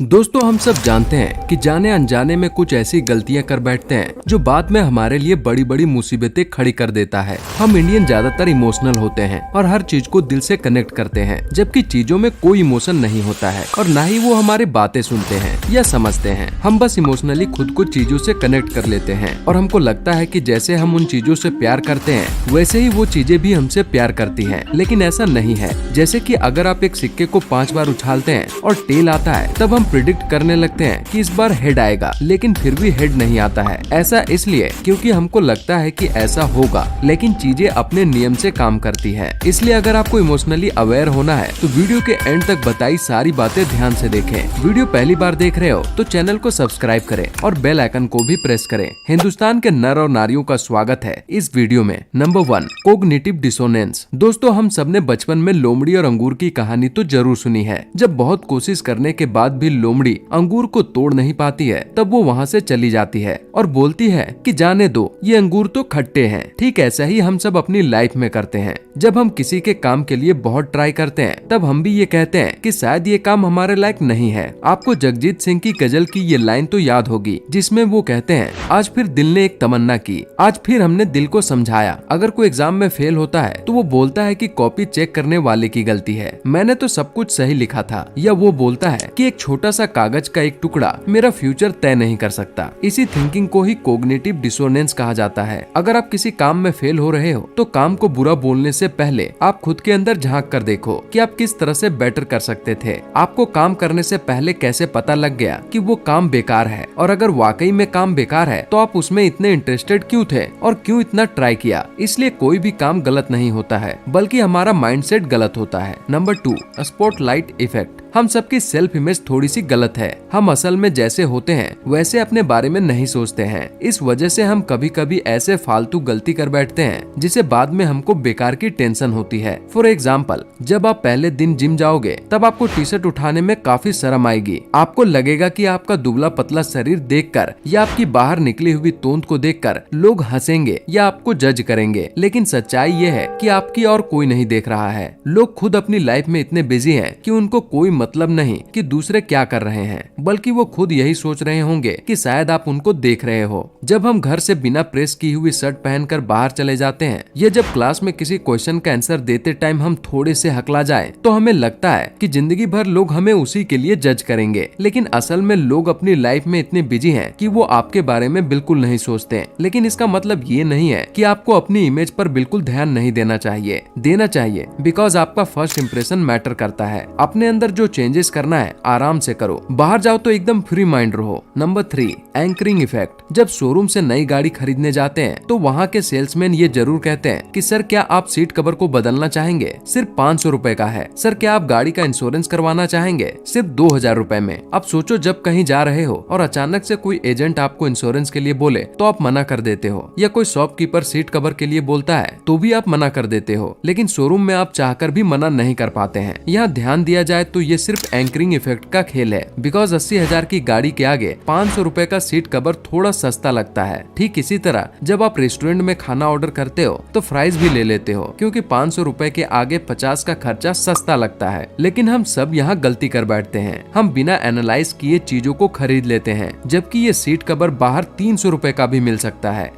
दोस्तों, हम सब जानते हैं कि जाने अनजाने में कुछ ऐसी गलतियां कर बैठते हैं जो बाद में हमारे लिए बड़ी बड़ी मुसीबतें खड़ी कर देता है। हम इंडियन ज्यादातर इमोशनल होते हैं और हर चीज को दिल से कनेक्ट करते हैं, जबकि चीजों में कोई इमोशन नहीं होता है और न ही वो हमारी बातें सुनते हैं या समझते हैं। हम बस इमोशनली खुद को चीजों से कनेक्ट कर लेते हैं और हमको लगता है कि जैसे हम उन चीजों से प्यार करते हैं वैसे ही वो चीजें भी हमसे प्यार करती हैं। लेकिन ऐसा नहीं है। जैसे कि अगर आप एक सिक्के को 5 बार उछालते हैं और टेल आता है, तब हम प्रिडिक्ट करने लगते हैं कि इस बार हेड आएगा, लेकिन फिर भी हेड नहीं आता है। ऐसा इसलिए क्योंकि हमको लगता है कि ऐसा होगा, लेकिन चीजें अपने नियम से काम करती है। इसलिए अगर आपको इमोशनली अवेयर होना है तो वीडियो के एंड तक बताई सारी बातें ध्यान से देखें। वीडियो पहली बार देख रहे हो तो चैनल को सब्सक्राइब करें और बेल आइकन को भी प्रेस करें। हिंदुस्तान के नर और नारियों का स्वागत है इस वीडियो में। Number 1, cognitive dissonance. दोस्तों, हम सबने बचपन में लोमड़ी और अंगूर की कहानी तो जरूर सुनी है। जब बहुत कोशिश करने के बाद भी लोमड़ी अंगूर को तोड़ नहीं पाती है, तब वो वहाँ से चली जाती है और बोलती है कि जाने दो, ये अंगूर तो खट्टे हैं। ठीक ऐसा ही हम सब अपनी लाइफ में करते हैं। जब हम किसी के काम के लिए बहुत ट्राई करते हैं, तब हम भी ये कहते हैं कि शायद ये काम हमारे लायक नहीं है। आपको जगजीत सिंह की गजल की ये लाइन तो याद होगी, जिसमें वो कहते हैं, आज फिर दिल ने एक तमन्ना की, आज फिर हमने दिल को समझाया। अगर कोई एग्जाम में फेल होता है तो वो बोलता है कि कॉपी चेक करने वाले की गलती है, मैंने तो सब कुछ सही लिखा था। या वो बोलता है कि एक छोटा सा कागज का एक टुकड़ा मेरा फ्यूचर तय नहीं कर सकता। इसी थिंकिंग को ही कॉग्निटिव डिसोनेंस कहा जाता है। अगर आप किसी काम में फेल हो रहे हो तो काम को बुरा बोलने से पहले आप खुद के अंदर झांक कर देखो कि आप किस तरह से बेटर कर सकते थे। आपको काम करने से पहले कैसे पता लग गया कि वो काम बेकार है, और अगर वाकई में काम बेकार है तो आप उसमें इतने इंटरेस्टेड क्यों थे और क्यों इतना ट्राई किया। इसलिए कोई भी काम गलत नहीं होता है, बल्कि हमारा माइंडसेट गलत होता है। Number 2, spotlight effect. हम सबकी सेल्फ इमेज थोड़ी सी गलत है। हम असल में जैसे होते हैं वैसे अपने बारे में नहीं सोचते हैं। इस वजह से हम कभी कभी ऐसे फालतू गलती कर बैठते हैं जिसे बाद में हमको बेकार की टेंशन होती है। फॉर एग्जाम्पल, जब आप पहले दिन जिम जाओगे तब आपको टी शर्ट उठाने में काफी शर्म आएगी। आपको लगेगा कि आपका दुबला पतला शरीर देखकर या आपकी बाहर निकली हुई तोंद को देखकर लोग हंसेंगे या आपको जज करेंगे। लेकिन सच्चाई ये है कि आपकी और कोई नहीं देख रहा है। लोग खुद अपनी लाइफ में इतने बिजी हैं कि उनको कोई मतलब नहीं कि दूसरे क्या कर रहे हैं, बल्कि वो खुद यही सोच रहे होंगे कि शायद आप उनको देख रहे हो। जब हम घर से बिना प्रेस की हुई शर्ट पहनकर बाहर चले जाते हैं, या जब क्लास में किसी क्वेश्चन का आंसर देते टाइम हम थोड़े से हकला जाए, तो हमें लगता है कि जिंदगी भर लोग हमें उसी के लिए जज करेंगे। लेकिन असल में लोग अपनी लाइफ में इतने बिजी हैं कि वो आपके बारे में बिल्कुल नहीं सोचते। लेकिन इसका मतलब ये नहीं है कि आपको अपनी इमेज पर बिल्कुल ध्यान नहीं देना चाहिए, बिकॉज आपका फर्स्ट इंप्रेशन मैटर करता है। अपने अंदर जो चेंजेस करना है आराम से करो। बाहर जाओ तो एकदम फ्री माइंड रहो। Number 3, anchoring effect. जब शोरूम से नई गाड़ी खरीदने जाते हैं तो वहाँ के सेल्समैन ये जरूर कहते हैं कि सर, क्या आप सीट कवर को बदलना चाहेंगे, सिर्फ 500 रुपए का है। सर, क्या आप गाड़ी का इंश्योरेंस करवाना चाहेंगे, सिर्फ 2000 रुपए में। अब सोचो, जब कहीं जा रहे हो और अचानक से कोई एजेंट आपको इंश्योरेंस के लिए बोले तो आप मना कर देते हो, या कोई शॉपकीपर सीट कवर के लिए बोलता है तो भी आप मना कर देते हो। लेकिन शोरूम में आप चाहकर भी मना नहीं कर पाते हैं। यहाँ ध्यान दिया जाए तो ये सिर्फ एंकरिंग इफेक्ट का खेल है, बिकॉज 80,000 की गाड़ी के आगे 500 रुपए का सीट कवर थोड़ा सस्ता लगता है। ठीक इसी तरह जब आप रेस्टोरेंट में खाना ऑर्डर करते हो तो फ्राइज भी ले लेते हो, क्योंकि 500 रुपए के आगे 50 का खर्चा सस्ता लगता है। लेकिन हम सब यहाँ गलती कर बैठते हैं। हम बिना एनालाइज किए चीजों को खरीद लेते हैं, जबकि ये सीट कवर बाहर 300 रुपए का भी मिल सकता है,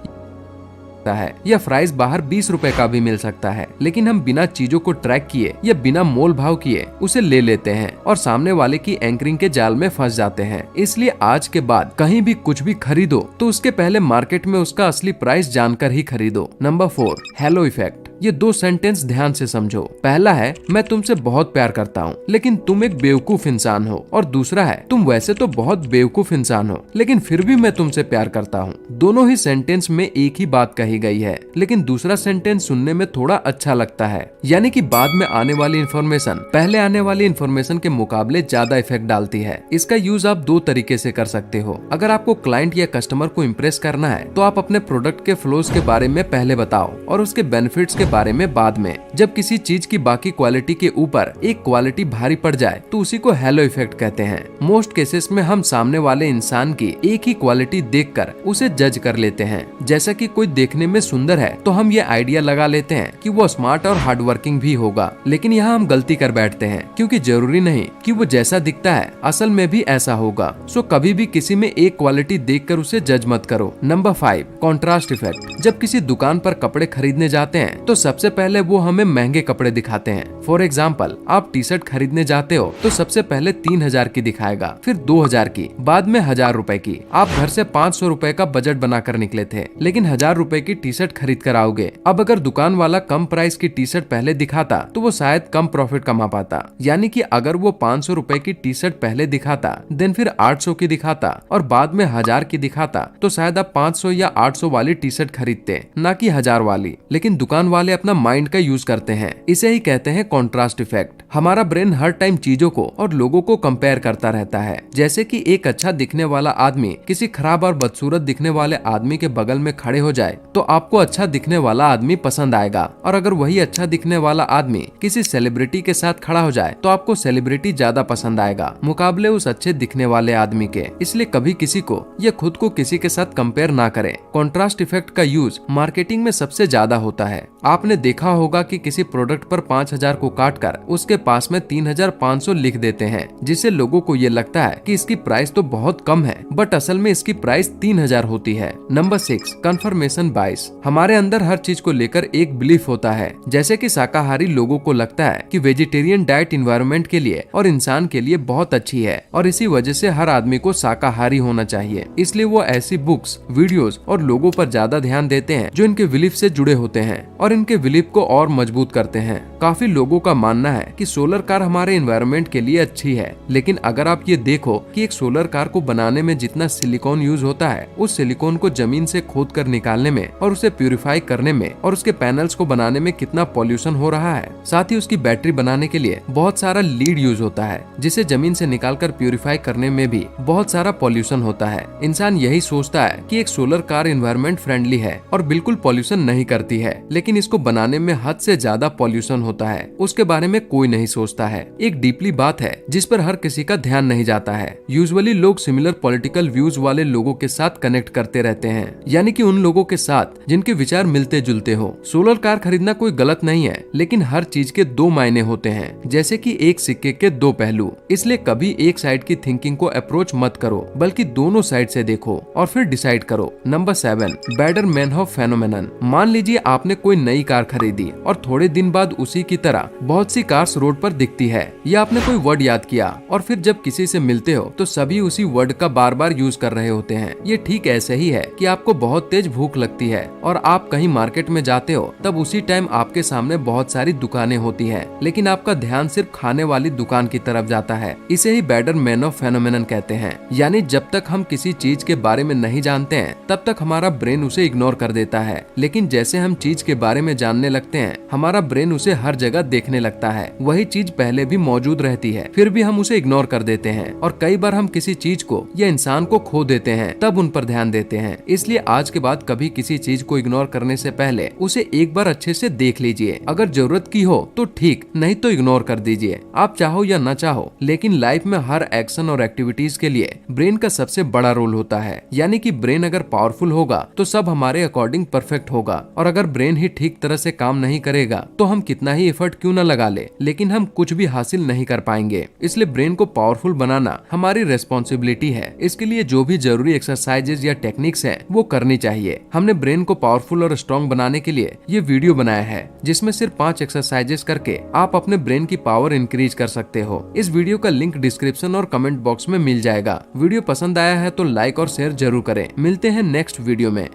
या फ्राइज बाहर 20 रुपए का भी मिल सकता है। लेकिन हम बिना चीजों को ट्रैक किए या बिना मोल भाव किए उसे ले लेते हैं और सामने वाले की एंकरिंग के जाल में फंस जाते हैं। इसलिए आज के बाद कहीं भी कुछ भी खरीदो तो उसके पहले मार्केट में उसका असली प्राइस जानकर ही खरीदो। Number 4, hello effect. ये 2 सेंटेंस ध्यान से समझो। पहला है, मैं तुमसे बहुत प्यार करता हूँ लेकिन तुम एक बेवकूफ इंसान हो, और दूसरा है, तुम वैसे तो बहुत बेवकूफ इंसान हो लेकिन फिर भी मैं तुमसे प्यार करता हूँ। दोनों ही सेंटेंस में एक ही बात कही गई है, लेकिन दूसरा सेंटेंस सुनने में थोड़ा अच्छा लगता है। यानी कि बाद में आने वाली इन्फॉर्मेशन पहले आने वाली इन्फॉर्मेशन के मुकाबले ज्यादा इफेक्ट डालती है। इसका यूज आप 2 तरीके से कर सकते हो। अगर आपको क्लाइंट या कस्टमर को इम्प्रेस करना है तो आप अपने प्रोडक्ट के फ्लोज के बारे में पहले बताओ और उसके बेनिफिट्स के उसके बारे में बाद में। जब किसी चीज की बाकी क्वालिटी के ऊपर एक क्वालिटी भारी पड़ जाए तो उसी को हेलो इफेक्ट कहते हैं। मोस्ट केसेस में हम सामने वाले इंसान की एक ही क्वालिटी देखकर उसे जज कर लेते हैं। जैसा कि कोई देखने में सुंदर है तो हम ये आइडिया लगा लेते हैं कि वो स्मार्ट और हार्ड वर्किंग भी होगा, लेकिन यहाँ हम गलती कर बैठते हैं क्योंकि जरूरी नहीं कि वो जैसा दिखता है असल में भी ऐसा होगा। सो कभी भी किसी में एक क्वालिटी देखकर उसे जज मत करो। Number 5, contrast effect. जब किसी दुकान पर कपड़े खरीदने जाते हैं तो सबसे पहले वो हमें महंगे कपड़े दिखाते हैं। फॉर एग्जाम्पल, आप टी शर्ट खरीदने जाते हो तो सबसे पहले 3000 की दिखाएगा, फिर 2000 की, बाद में 1000 रुपए की। आप घर से 500 रुपए का बजट बनाकर निकले थे, लेकिन 1000 रुपए की टी शर्ट खरीद कर आओगे। अब अगर दुकान वाला कम प्राइस की टी शर्ट पहले दिखाता तो वो शायद कम प्रॉफिट कमा पाता। यानी कि अगर वो 500 रुपए की टी शर्ट पहले दिखाता, देन फिर 800 की दिखाता और बाद में 1000 की दिखाता, तो शायद आप 500 या 800 वाली टी शर्ट खरीदते, ना कि 1000 वाली। लेकिन दुकान वाले अपना माइंड का यूज करते हैं। इसे ही कहते हैं कॉन्ट्रास्ट इफेक्ट। हमारा ब्रेन हर टाइम चीजों को और लोगों को कंपेयर करता रहता है। जैसे कि एक अच्छा दिखने वाला आदमी किसी खराब और बदसूरत दिखने वाले आदमी के बगल में खड़े हो जाए तो आपको अच्छा दिखने वाला आदमी पसंद आएगा, और अगर वही अच्छा दिखने वाला आदमी किसी सेलिब्रिटी के साथ खड़ा हो जाए तो आपको सेलिब्रिटी ज्यादा पसंद आएगा मुकाबले उस अच्छे दिखने वाले आदमी के। इसलिए कभी किसी को या खुद को किसी के साथ कंपेयर ना करें। कॉन्ट्रास्ट इफेक्ट का यूज मार्केटिंग में सबसे ज्यादा होता है। आपने देखा होगा कि किसी प्रोडक्ट पर 5000 को काटकर उसके पास में 3500 लिख देते हैं, जिससे लोगों को ये लगता है कि इसकी प्राइस तो बहुत कम है, बट असल में इसकी प्राइस 3000 होती है। Number 6, confirmation bias. हमारे अंदर हर चीज को लेकर एक बिलीफ होता है। जैसे कि शाकाहारी लोगों को लगता है कि वेजिटेरियन डाइट इन्वायरमेंट के लिए और इंसान के लिए बहुत अच्छी है, और इसी वजह से हर आदमी को शाकाहारी होना चाहिए। इसलिए वो ऐसी बुक्स, वीडियोस और लोगों पर ज्यादा ध्यान देते हैं जो इनके बिलीफ से जुड़े होते हैं और इनके बिलीफ को और मजबूत करते हैं। काफी लोगों का मानना है कि सोलर कार हमारे एनवायरनमेंट के लिए अच्छी है, लेकिन अगर आप ये देखो कि एक सोलर कार को बनाने में जितना सिलिकॉन यूज होता है, उस सिलिकॉन को जमीन से खोद कर निकालने में और उसे प्यूरिफाई करने में और उसके पैनल्स को बनाने में कितना पॉल्यूशन हो रहा है। साथ ही उसकी बैटरी बनाने के लिए बहुत सारा लीड यूज होता है, जिसे जमीन से निकालकर प्यूरिफाई करने में भी बहुत सारा पॉल्यूशन होता है। इंसान यही सोचता है कि एक सोलर कार एनवायरनमेंट फ्रेंडली है और बिल्कुल पॉल्यूशन नहीं करती है, लेकिन इसको बनाने में हद से ज्यादा पॉल्यूशन होता है। उसके बारे में कोई नहीं सोचता है। एक डीपली बात है जिस पर हर किसी का ध्यान नहीं जाता है। यूजुअली लोग सिमिलर पॉलिटिकल व्यूज वाले लोगों के साथ कनेक्ट करते रहते हैं, यानी कि उन लोगों के साथ जिनके विचार मिलते जुलते हो। सोलर कार खरीदना कोई गलत नहीं है, लेकिन हर चीज के दो मायने होते हैं, जैसे कि एक सिक्के के दो पहलू। इसलिए कभी एक साइड की थिंकिंग को अप्रोच मत करो, बल्कि दोनों साइड से देखो और फिर डिसाइड करो। Number 7, Baader Meinhof phenomenon. मान लीजिए आपने कोई नई कार खरीदी और थोड़े दिन बाद उसी की तरह बहुत सी कार्स रोड पर दिखती है, या आपने कोई वर्ड याद किया और फिर जब किसी से मिलते हो तो सभी उसी वर्ड का बार बार यूज कर रहे होते हैं। ये ठीक ऐसे ही है कि आपको बहुत तेज भूख लगती है और आप कहीं मार्केट में जाते हो, तब उसी टाइम आपके सामने बहुत सारी दुकानें होती है, लेकिन आपका ध्यान सिर्फ खाने वाली दुकान की तरफ जाता है। इसे ही बैडर मैन ऑफ फेनोमेनन कहते हैं। यानी जब तक हम किसी चीज के बारे में नहीं जानते हैं तब तक हमारा ब्रेन उसे इग्नोर कर देता है, लेकिन जैसे हम चीज के बारे में जानने लगते हैं हमारा ब्रेन उसे हर जगह देखने लगता है। वही चीज पहले भी मौजूद रहती है, फिर भी हम उसे इग्नोर कर देते हैं, और कई बार हम किसी चीज को या इंसान को खो देते हैं तब उन पर ध्यान देते हैं। इसलिए आज के बाद कभी किसी चीज को इग्नोर करने से पहले उसे एक बार अच्छे से देख लीजिए। अगर जरूरत की हो तो ठीक, नहीं तो इग्नोर कर दीजिए। आप चाहो या न चाहो, लेकिन लाइफ में हर एक्शन और एक्टिविटीज के लिए ब्रेन का सबसे बड़ा रोल होता है। यानी कि ब्रेन अगर पावरफुल होगा तो सब हमारे अकॉर्डिंग परफेक्ट होगा, और अगर ब्रेन ही ठीक तरह से काम नहीं करेगा तो हम कितना ही एफर्ट क्यों न लगा ले, लेकिन हम कुछ भी हासिल नहीं कर पाएंगे। इसलिए ब्रेन को पावरफुल बनाना हमारी रेस्पॉन्सिबिलिटी है। इसके लिए जो भी जरूरी एक्सरसाइजेज या टेक्निक्स हैं वो करनी चाहिए। हमने ब्रेन को पावरफुल और स्ट्रॉन्ग बनाने के लिए ये वीडियो बनाया है, जिसमें सिर्फ 5 एक्सरसाइजेज करके आप अपने ब्रेन की पावर इंक्रीज कर सकते हो। इस वीडियो का लिंक डिस्क्रिप्शन और कमेंट बॉक्स में मिल जाएगा। वीडियो पसंद आया है तो लाइक और शेयर जरूर करें। मिलते हैं नेक्स्ट वीडियो में।